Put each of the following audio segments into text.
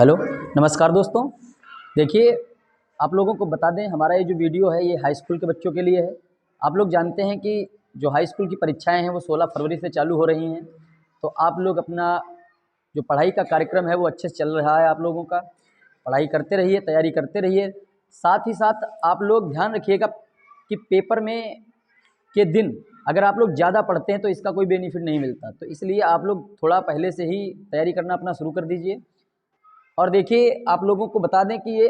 Hello नमस्कार दोस्तों। देखिए, आप लोगों को बता दें, हमारा ये जो वीडियो है ये हाई स्कूल के बच्चों के लिए है। आप लोग जानते हैं कि जो हाई स्कूल की परीक्षाएं हैं वो 16 फरवरी से चालू हो रही हैं। तो आप लोग अपना जो पढ़ाई का कार्यक्रम है वो अच्छे से चल रहा है। आप लोगों का पढ़ाई करते रहिए, तैयारी करते रहिए। साथ ही साथ आप लोग ध्यान रखिएगा कि पेपर में के दिन अगर आप लोग ज़्यादा पढ़ते हैं तो इसका कोई बेनिफिट नहीं मिलता। तो इसलिए आप लोग थोड़ा पहले से ही तैयारी करना अपना शुरू कर दीजिए। और देखिए, आप लोगों को बता दें कि ये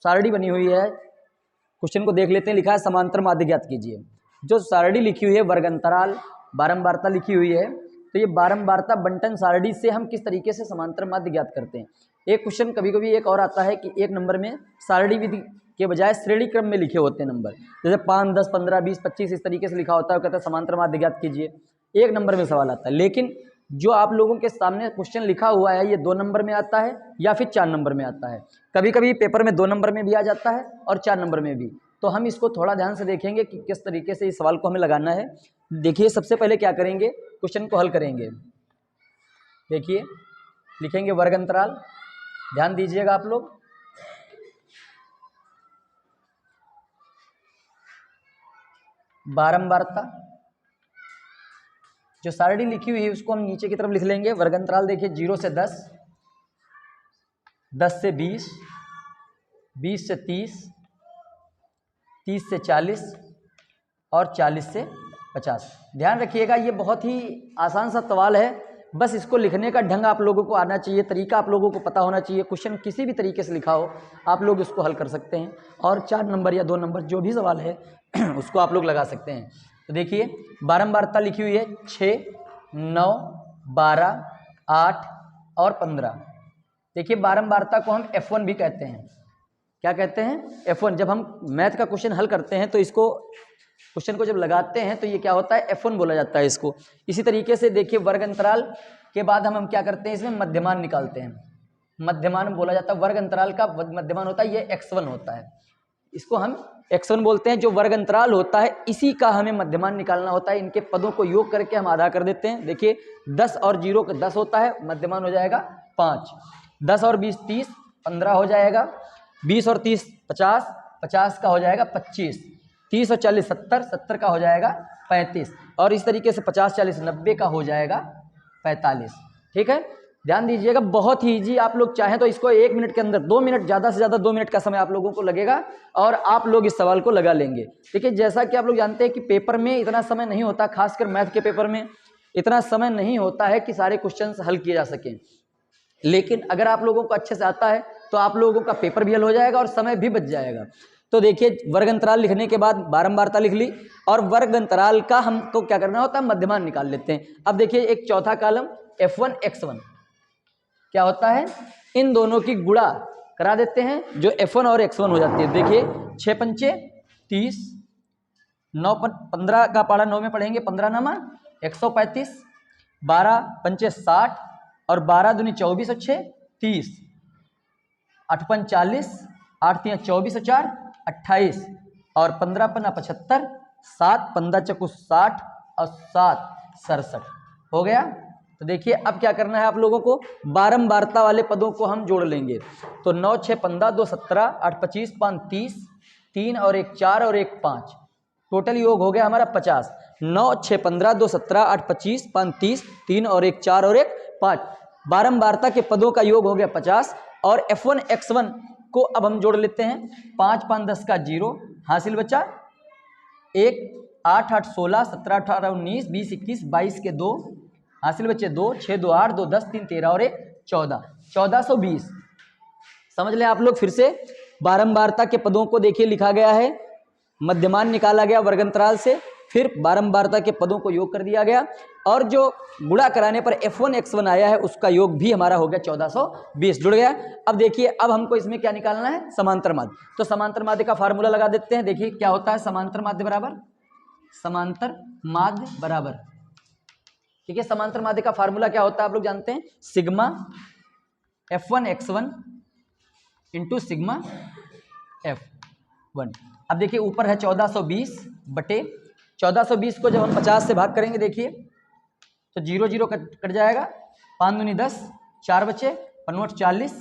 सारणी बनी हुई है। क्वेश्चन को देख लेते हैं। लिखा है समांतर माध्य ज्ञात कीजिए। जो सारणी लिखी हुई है वर्ग अंतराल बारंबारता लिखी हुई है, तो ये बारंबारता बंटन सारणी से हम किस तरीके से समांतर माध्य ज्ञात करते हैं। एक क्वेश्चन कभी कभी एक और आता है कि एक नंबर में सारणी विधि के बजाय श्रेणी क्रम में लिखे होते हैं नंबर, जैसे 5, 10, 15, 20, 25 इस तरीके से लिखा होता है। कहता है समांतर माध्य ज्ञात कीजिए। एक नंबर में सवाल आता है, लेकिन जो आप लोगों के सामने क्वेश्चन लिखा हुआ है ये 2 नंबर में आता है या फिर 4 नंबर में आता है। कभी कभी पेपर में 2 नंबर में भी आ जाता है और 4 नंबर में भी। तो हम इसको थोड़ा ध्यान से देखेंगे कि किस तरीके से इस सवाल को हमें लगाना है। देखिए, सबसे पहले क्या करेंगे, क्वेश्चन को हल करेंगे। देखिए, लिखेंगे वर्ग अंतराल। ध्यान दीजिएगा आप लोग। बारंबारता जो सारणी लिखी हुई है उसको हम नीचे की तरफ लिख लेंगे। वर्ग अंतराल देखिए 0 से 10, 10 से 20, 20 से 30, 30 से 40 और 40 से 50। ध्यान रखिएगा, ये बहुत ही आसान सा सवाल है। बस इसको लिखने का ढंग आप लोगों को आना चाहिए, तरीका आप लोगों को पता होना चाहिए। क्वेश्चन किसी भी तरीके से लिखा हो आप लोग इसको हल कर सकते हैं और 4 नंबर या 2 नंबर जो भी सवाल है उसको आप लोग लगा सकते हैं। तो देखिए, बारंबारता लिखी हुई है 6, 9, 12, 8 और 15। देखिए, बारंबारता को हम F1 भी कहते हैं। क्या कहते हैं? F1। जब हम मैथ का क्वेश्चन हल करते हैं तो इसको क्वेश्चन को जब लगाते हैं तो ये क्या होता है, F1 बोला जाता है इसको। इसी तरीके से देखिए, वर्ग अंतराल के बाद हम क्या करते हैं, इसमें मध्यमान निकालते हैं। मध्यमान बोला जाता है, वर्ग अंतराल का मध्यमान होता है, ये x1 होता है। इसको हम x1 बोलते हैं। जो वर्ग अंतराल होता है इसी का हमें मध्यमान निकालना होता है। इनके पदों को योग करके हम आधा कर देते हैं। देखिए, 10 और 0 का 10 होता है, मध्यमान हो जाएगा 5। 10 और 20 30, 15 हो जाएगा। 20 और 30 50, 50 का हो जाएगा 25। 30 और 40 70, 70 का हो जाएगा 35। और इस तरीके से 50, 40, 90 का हो जाएगा 45। ठीक है, ध्यान दीजिएगा। बहुत ही ईजी। आप लोग चाहें तो इसको 1 मिनट के अंदर, 2 मिनट, ज़्यादा से ज़्यादा 2 मिनट का समय आप लोगों को लगेगा और आप लोग इस सवाल को लगा लेंगे। देखिए, जैसा कि आप लोग जानते हैं कि पेपर में इतना समय नहीं होता, खासकर मैथ के पेपर में इतना समय नहीं होता है कि सारे क्वेश्चन हल किए जा सकें। लेकिन अगर आप लोगों को अच्छे से आता है तो आप लोगों का पेपर भी हल हो जाएगा और समय भी बच जाएगा। तो देखिए, वर्ग अंतराल लिखने के बाद बारंबारता लिख ली और वर्ग अंतराल का हमको क्या करना होता है, मध्यमान निकाल लेते हैं। अब देखिए, एक चौथा कॉलम F1 x1 क्या होता है, इन दोनों की गुणा करा देते हैं जो F1 और x1 हो जाती है। देखिए, 6 पंचे 30, 9 15 का पारा 9 में पढ़ेंगे, 15 नामा 135, 12 पंचे 60 और 12 दूनी 24 और 6 30, 8 पंच 40, 8 3 24 और 4 28 और 15 पन्ना 75, 7 15 चक्कू 60 और 7 67 हो गया। तो देखिए, अब क्या करना है आप लोगों को, बारंबारता वाले पदों को हम जोड़ लेंगे। तो 9 6 15, 2 17, 8 25, 5 30, 3 और 1 4 और 1 5, टोटल योग हो गया हमारा 50। 9 6 15, 2 17, 8 25, 5 30, 3 और 1 4 और 1 5, बारंबारता के पदों का योग हो गया 50। और F1 x1 को अब हम जोड़ लेते हैं। 5 5 10 का 0 हासिल बचा 1, 8 8 16, 17 18 19, 20 21, 22 के 2 हासिल बचे 2, 6 2 8, 2 10, 3 13 और 1 14, 1420। समझ लें आप लोग फिर से। बारंबारता के पदों को देखिए लिखा गया है, मध्यमान निकाला गया वर्ग अंतराल से, फिर बारंबारता के पदों को योग कर दिया गया और जो गुणा कराने पर F1 x1 आया है उसका योग भी हमारा हो गया 1420, जुड़ गया। अब देखिए, अब हमको इसमें क्या निकालना है, समांतर माध्य। तो समांतर माध्य का फार्मूला लगा देते हैं। देखिए, क्या होता है, समांतर माध्य बराबर, समांतर माध्य बराबर, ठीक है, समांतर माध्य का फार्मूला क्या होता है आप लोग जानते हैं, sigma F1 x1 into sigma F1। अब देखिए, ऊपर है 1420 बटे 1420 को जब हम 50 से भाग करेंगे, देखिए तो 0 0 कट जाएगा, 5 दूनी 10, 4 बचे, 5 40,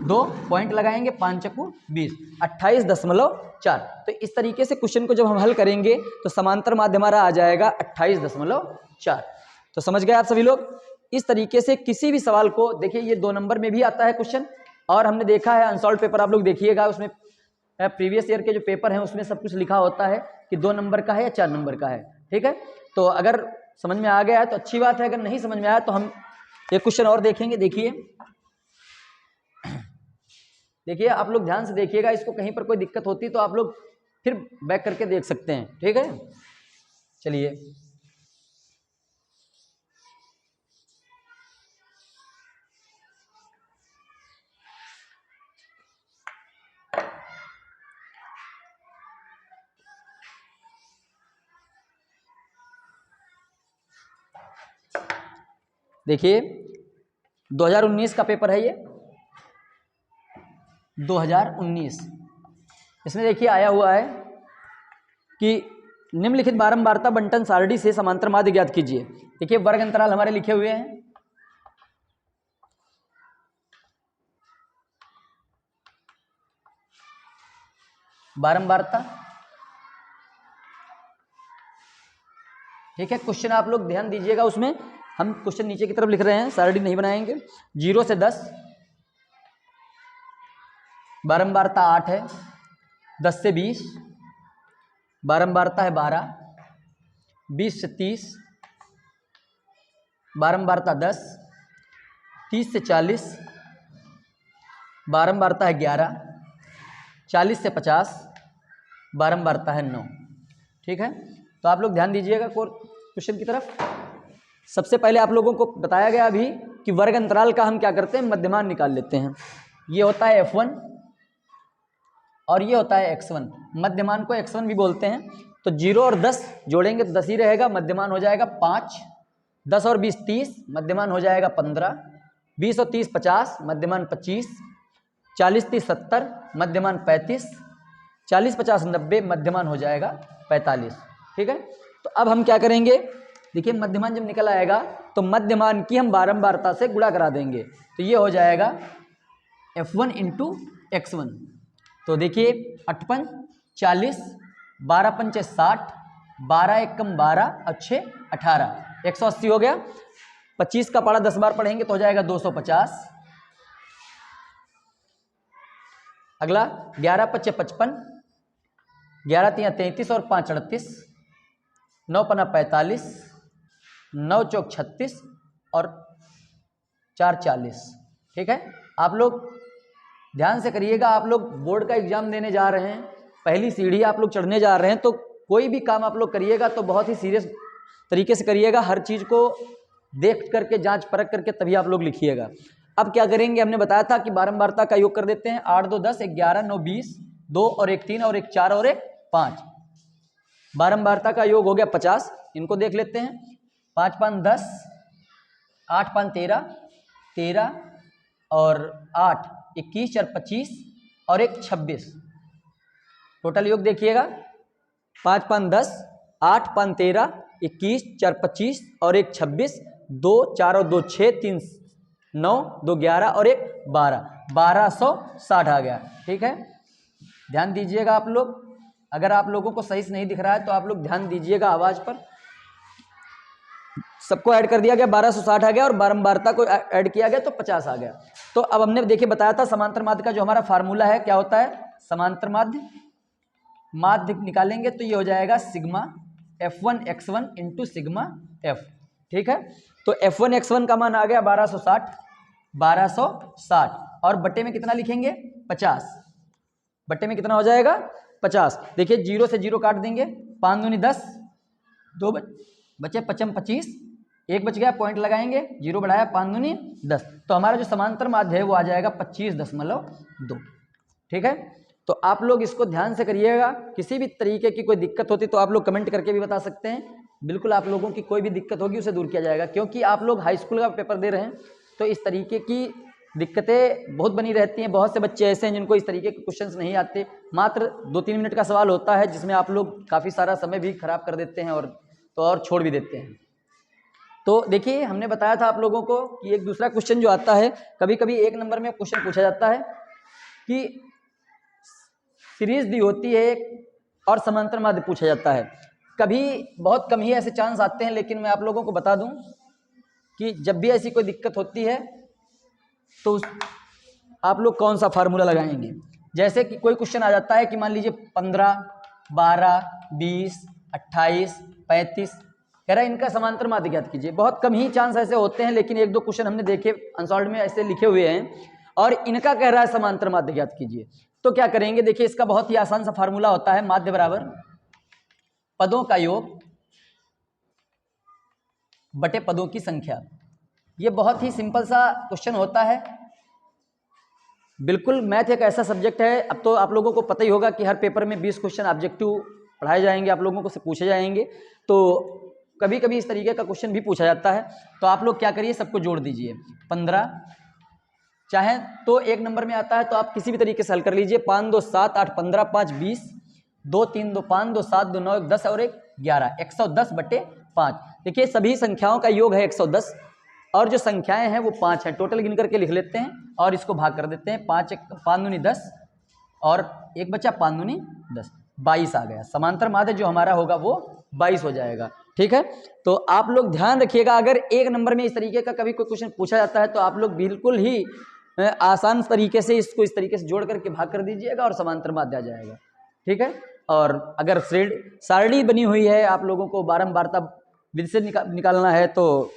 2 पॉइंट लगाएंगे, 5 चक्कू 20, 28.4। तो इस तरीके से क्वेश्चन को जब हम हल करेंगे तो समांतर माध्य हमारा आ जाएगा 28.4। तो समझ गए आप सभी लोग। इस तरीके से किसी भी सवाल को देखिए, ये 2 नंबर में भी आता है क्वेश्चन, और हमने देखा है अनसॉल्व पेपर आप लोग देखिएगा, उसमें प्रीवियस ईयर के जो पेपर हैं उसमें सब कुछ लिखा होता है कि 2 नंबर का है या 4 नंबर का है। ठीक है, तो अगर समझ में आ गया है तो अच्छी बात है, अगर नहीं समझ में आया तो हम एक क्वेश्चन और देखेंगे। देखिए आप लोग ध्यान से देखिएगा, इसको कहीं पर कोई दिक्कत होती तो आप लोग फिर बैक करके देख सकते हैं। ठीक है, चलिए देखिए 2019 का पेपर है ये, 2019। इसमें देखिए आया हुआ है कि निम्नलिखित बारंबारता बंटन सारणी से समांतर माध्य ज्ञात कीजिए। देखिए वर्ग अंतराल हमारे लिखे हुए हैं, बारंबारता। ठीक है, क्वेश्चन आप लोग ध्यान दीजिएगा, उसमें हम क्वेश्चन नीचे की तरफ लिख रहे हैं, सारणी नहीं बनाएंगे। 0 से 10 बारंबारता 8 है, 10 से 20 बारंबारता है 12, 20 से 30 बारंबारता 10, 30 से 40 बारंबारता है 11, 40 से 50 बारंबारता है 9। ठीक है, तो आप लोग ध्यान दीजिएगा क्वेश्चन की तरफ। सबसे पहले आप लोगों को बताया गया अभी कि वर्ग अंतराल का हम क्या करते हैं, मध्यमान निकाल लेते हैं। ये होता है F1 और ये होता है X1, मध्यमान को X1 भी बोलते हैं। तो 0 और 10 जोड़ेंगे तो 10 ही रहेगा, मध्यमान हो जाएगा 5, 10 और 20 30, मध्यमान हो जाएगा 15, 20 और 30 50, मध्यमान 25, 40 30 70, मध्यमान 35, 40 50 90, मध्यमान हो जाएगा 45। ठीक है, तो अब हम क्या करेंगे, देखिए मध्यमान जब निकल आएगा तो मध्यमान की हम बारंबारता से गुणा करा देंगे, तो ये हो जाएगा F1 इंटू X1। तो देखिए 8 पंच 40, 12 पंचे 60, 12 एकम 12 अच्छे 18, 180 हो गया। 25 का पारा 10 बार पढ़ेंगे तो हो जाएगा 250। अगला 11 पच्चे 55, 11 तिया 33 और 5 38, 9 पना 45, 9 चौक 36 और 4 40। ठीक है, आप लोग ध्यान से करिएगा, आप लोग बोर्ड का एग्जाम देने जा रहे हैं, पहली सीढ़ी आप लोग चढ़ने जा रहे हैं, तो कोई भी काम आप लोग करिएगा तो बहुत ही सीरियस तरीके से करिएगा, हर चीज़ को देख करके जांच परख करके तभी आप लोग लिखिएगा। अब क्या करेंगे, हमने बताया था कि बारंबारता का योग कर देते हैं, 8 2 10, 11 9 20, 2 और 1 3 और 1 4 और 1 5, बारंबारता का योग हो गया 50। इनको देख लेते हैं, 5 5 10, 8 5 13, 13 और 8 21 4 25 और 1 26। टोटल योग देखिएगा, 5 5 10, 8 5 13, 21 4 25 और 1 26, 2 4 और 2 6, 3 9, 2 11 और 1 12, 1260 आ गया। ठीक है, ध्यान दीजिएगा आप लोग, अगर आप लोगों को सही से नहीं दिख रहा है तो आप लोग ध्यान दीजिएगा आवाज पर। सबको ऐड कर दिया गया, 1260 आ गया, और बारंबारता को ऐड किया गया तो 50 आ गया। तो अब हमने देखिए बताया था समांतर माध्य का जो हमारा फार्मूला है क्या होता है, समांतर माध्य निकालेंगे तो ये हो जाएगा sigma F1 X1 into sigma F। ठीक है, तो F1 X1 का मान आ गया 1260 और बट्टे में कितना लिखेंगे, 50। बट्टे में कितना हो जाएगा, 50। देखिए 0 से 0 काट देंगे, 5 दूनी 10, 2 बचे 55 25, 1 बच गया, पॉइंट लगाएंगे, 0 बढ़ाया, 5 दूनी 10, तो हमारा जो समांतर माध्य है वो आ जाएगा 25.2। ठीक है, तो आप लोग इसको ध्यान से करिएगा, किसी भी तरीके की कोई दिक्कत होती तो आप लोग कमेंट करके भी बता सकते हैं, बिल्कुल आप लोगों की कोई भी दिक्कत होगी उसे दूर किया जाएगा, क्योंकि आप लोग हाई स्कूल का पेपर दे रहे हैं तो इस तरीके की दिक्कतें बहुत बनी रहती हैं। बहुत से बच्चे ऐसे हैं जिनको इस तरीके के क्वेश्चंस नहीं आते, मात्र 2-3 मिनट का सवाल होता है जिसमें आप लोग काफ़ी सारा समय भी खराब कर देते हैं और छोड़ भी देते हैं। तो देखिए हमने बताया था आप लोगों को कि एक दूसरा क्वेश्चन जो आता है, कभी कभी 1 नंबर में क्वेश्चन पूछा जाता है कि सीरीज दी होती है और समांतर माध्य पूछा जाता है। कभी बहुत कम ही ऐसे चांस आते हैं, लेकिन मैं आप लोगों को बता दूं कि जब भी ऐसी कोई दिक्कत होती है तो आप लोग कौन सा फार्मूला लगाएंगे। जैसे कि कोई क्वेश्चन आ जाता है कि मान लीजिए 15, 12, 20, 28, 35 कह रहा है इनका समांतर माध्य ज्ञात कीजिए। बहुत कम ही चांस ऐसे होते हैं, लेकिन 1-2 क्वेश्चन हमने देखे अनसॉल्व्ड में ऐसे लिखे हुए हैं और इनका कह रहा है समांतर माध्य ज्ञात कीजिए। तो क्या करेंगे, देखिए इसका बहुत ही आसान सा फार्मूला होता है, माध्य बराबर पदों का योग बटे पदों की संख्या। ये बहुत ही सिंपल सा क्वेश्चन होता है। बिल्कुल मैथ एक ऐसा सब्जेक्ट है, अब तो आप लोगों को पता ही होगा कि हर पेपर में 20 क्वेश्चन ऑब्जेक्टिव पढ़ाए जाएंगे, आप लोगों को से पूछे जाएंगे। तो कभी कभी इस तरीके का क्वेश्चन भी पूछा जाता है। तो आप लोग क्या करिए, सबको जोड़ दीजिए। 15 चाहे तो 1 नंबर में आता है तो आप किसी भी तरीके से हल कर लीजिए। 5 2 7 8 15 5 20 2 3 2 5 2 7 2 9 1 10 और 1 11 110 बटे 5। देखिए सभी संख्याओं का योग है 110 और जो संख्याएं हैं वो 5 हैं। टोटल गिन करके लिख लेते हैं और इसको भाग कर देते हैं। 5 दूनी 10 और 1 बचा 5 दूनी 10, 22 आ गया। समांतर माध्य जो हमारा होगा वो 22 हो जाएगा। ठीक है, तो आप लोग ध्यान रखिएगा, अगर 1 नंबर में इस तरीके का कभी कोई क्वेश्चन पूछा जाता है तो आप लोग बिल्कुल ही आसान तरीके से इसको इस तरीके से जोड़ करके भाग कर दीजिएगा और समांतर माध्य आ जाएगा। ठीक है, और अगर सारणी बनी हुई है, आप लोगों को बारंबारता विधि से निकालना है तो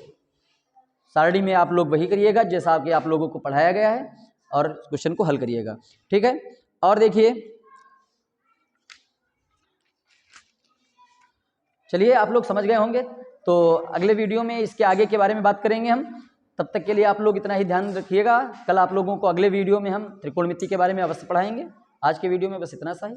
सारणी में आप लोग वही करिएगा जैसा कि आप लोगों को पढ़ाया गया है और क्वेश्चन को हल करिएगा। ठीक है, और देखिए चलिए आप लोग समझ गए होंगे, तो अगले वीडियो में इसके आगे के बारे में बात करेंगे हम। तब तक के लिए आप लोग इतना ही ध्यान रखिएगा। कल आप लोगों को अगले वीडियो में हम त्रिकोणमिति के बारे में अवश्य पढ़ाएंगे। आज के वीडियो में बस इतना सा ही।